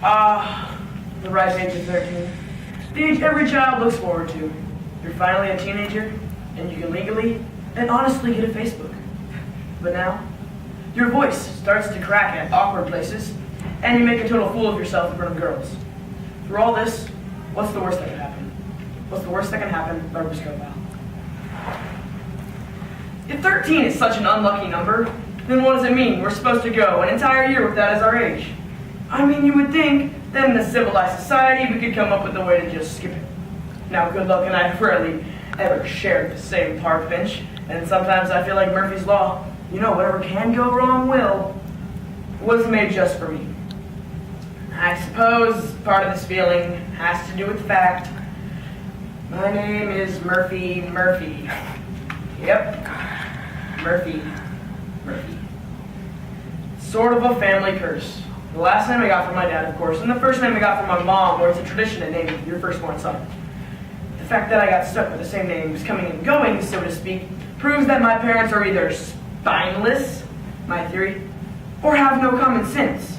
The ripe age of 13. The age every child looks forward to. You're finally a teenager, and you can legally and honestly get a Facebook. But now, your voice starts to crack at awkward places, and you make a total fool of yourself in front of girls. Through all this, what's the worst that can happen? What's the worst that can happen? Barbers go well. If 13 is such an unlucky number, then what does it mean we're supposed to go an entire year with that as our age? I mean, you would think that in a civilized society we could come up with a way to just skip it. Now, good luck and I have rarely ever shared the same park bench, and sometimes I feel like Murphy's Law, whatever can go wrong will, was made just for me. I suppose part of this feeling has to do with the fact my name is Murphy. Yep, Murphy. Sort of a family curse. The last name I got from my dad, of course, and the first name I got from my mom, where it's a tradition to name your firstborn son. The fact that I got stuck with the same names coming and going, so to speak, proves that my parents are either spineless, my theory, or have no common sense,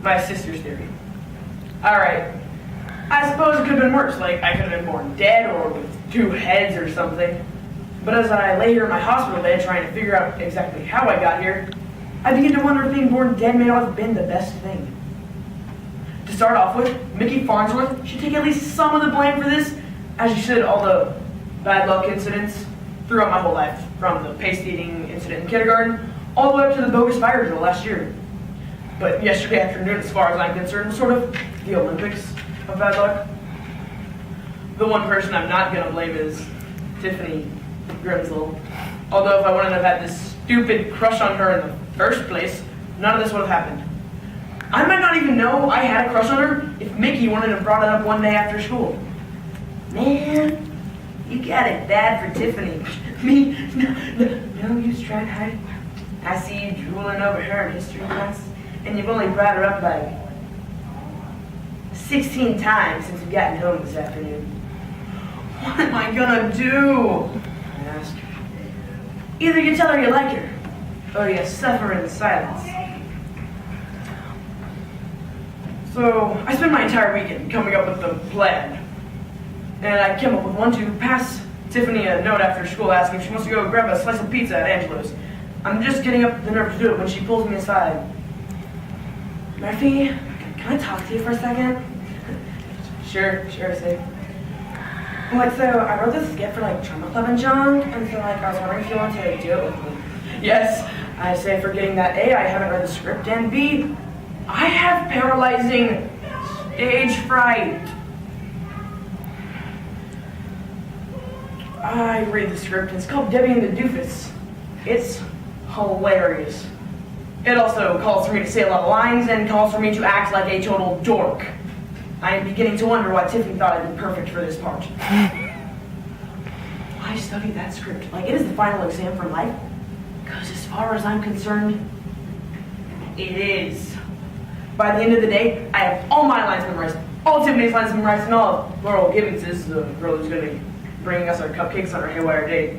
my sister's theory. Alright, I suppose it could have been worse, like I could have been born dead or with 2 heads or something. But as I lay here in my hospital bed trying to figure out exactly how I got here, I begin to wonder if being born dead may not have been the best thing. To start off with, Mickey Farnsworth should take at least some of the blame for this, as she should all the bad luck incidents throughout my whole life, from the paste eating incident in kindergarten, all the way up to the bogus fire drill last year. But yesterday afternoon, as far as I'm concerned, was sort of the Olympics of bad luck. The one person I'm not going to blame is Tiffany Grimslow. Although if I wouldn't have had this stupid crush on her in the first place, none of this would have happened. I might not even know I had a crush on her if Mickey wouldn't have brought it up one day after school. Man, you got it bad for Tiffany. Me? No use trying to hide it. I see you drooling over her in history class, and you've only brought her up like 16 times since we've gotten home this afternoon. What am I gonna do? I asked. Either you tell her you like her, or you suffer in silence. So I spent my entire weekend coming up with a plan. And I came up with one to pass Tiffany a note after school asking if she wants to go grab a slice of pizza at Angelo's. I'm just getting up the nerve to do it when she pulls me aside. Murphy, can I talk to you for a second? Sure, I say. So I wrote this skit for Drama Club and John, and so I was wondering if you wanted to do it with me. Yes, I say for getting that A, I haven't read the script, and B, I have paralyzing stage fright. I read the script, and it's called Debbie and the Doofus. It's hilarious. It also calls for me to say a lot of lines and calls for me to act like a total dork. I am beginning to wonder why Tiffany thought I'd been perfect for this part. I studied that script like it is the final exam for life, because as far as I'm concerned, it is. By the end of the day, I have all my lines memorized, all Tiffany's lines memorized, and all of Laurel Gibbons is the girl who's going to be bringing us our cupcakes on our haywire date,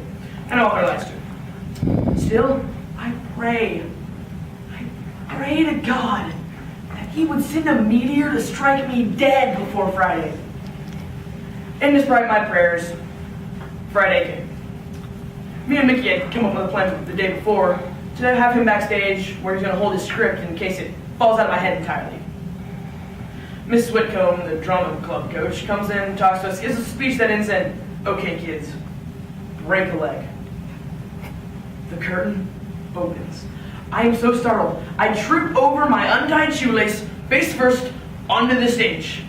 and all her lines too. Still, I pray to God that he would send a meteor to strike me dead before Friday. And despite my prayers, Friday came. Me and Mickey had come up with a plan the day before to have him backstage where he's going to hold his script in case it falls out of my head entirely. Mrs. Whitcomb, the drama club coach, comes in, talks to us, gives a speech that ends in, "Okay, kids, break a leg." The curtain opens. I am so startled. I trip over my untied shoelace, face first, onto the stage.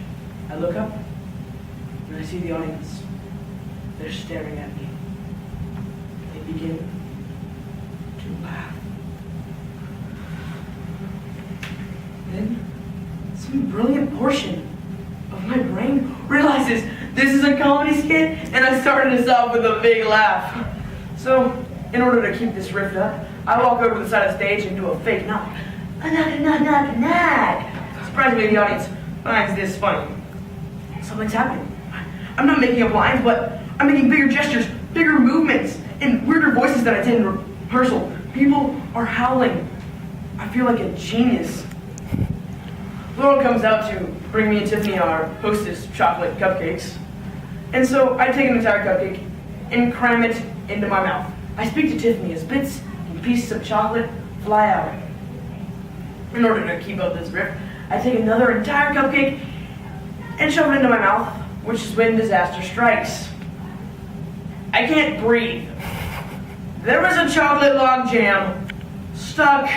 I look up, and I see the audience. They're staring at me. They begin to laugh. Then, some brilliant portion of my brain realizes this is a comedy skit, and I started us off with a big laugh. So, in order to keep this rift up, I walk over to the side of the stage and do a fake knock. A knock. Surprisingly, the audience finds this funny. Something's happening. I'm not making up lines, but I'm making bigger gestures, bigger movements, and weirder voices than I did in rehearsal. People are howling. I feel like a genius. Laurel comes out to bring me and Tiffany our Hostess chocolate cupcakes. And so I take an entire cupcake and cram it into my mouth. I speak to Tiffany as bits and pieces of chocolate fly out. In order to keep up this riff, I take another entire cupcake and shove it into my mouth, which is when disaster strikes. I can't breathe. There was a chocolate log jam stuck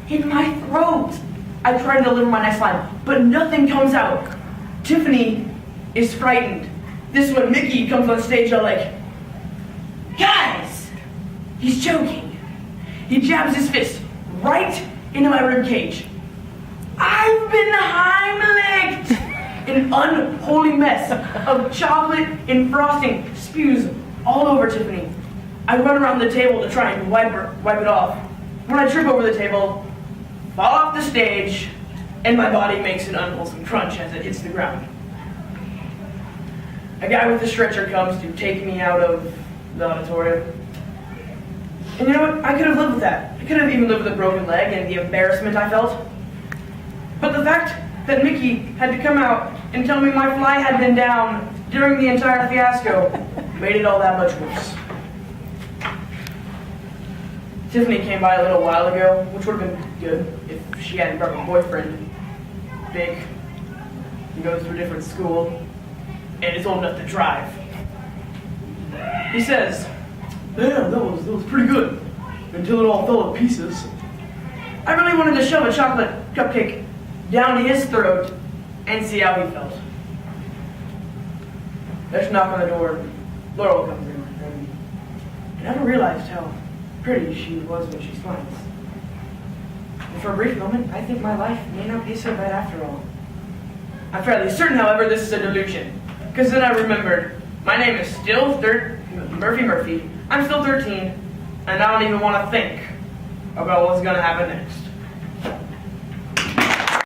in my throat. I try to deliver my next line, but nothing comes out. Tiffany is frightened. This is when Mickey comes on stage, I'm like, guys, he's joking. He jabs his fist right into my rib cage. I've been Heimlicked! An unholy mess of chocolate and frosting spews all over Tiffany. I run around the table to try and wipe it off. When I trip over the table, fall off the stage, and my body makes an unwholesome crunch as it hits the ground. A guy with a stretcher comes to take me out of the auditorium. And you know what? I could have lived with that. I could have even lived with a broken leg and the embarrassment I felt. But the fact that Mickey had to come out and tell me my fly had been down during the entire fiasco made it all that much worse. Tiffany came by a little while ago, which would have been good if she hadn't brought my boyfriend. Big. He goes to a different school and is old enough to drive. He says, "Man, that was pretty good, until it all fell to pieces." I really wanted to shove a chocolate cupcake down his throat and see how he felt. There's a knock on the door. Laurel comes in, and I never realized how pretty she was when she smiles. And for a brief moment, I think my life may not be so bad after all. I'm fairly certain, however, this is a delusion, because then I remembered my name is still Murphy. I'm still 13, and I don't even want to think about what's going to happen next.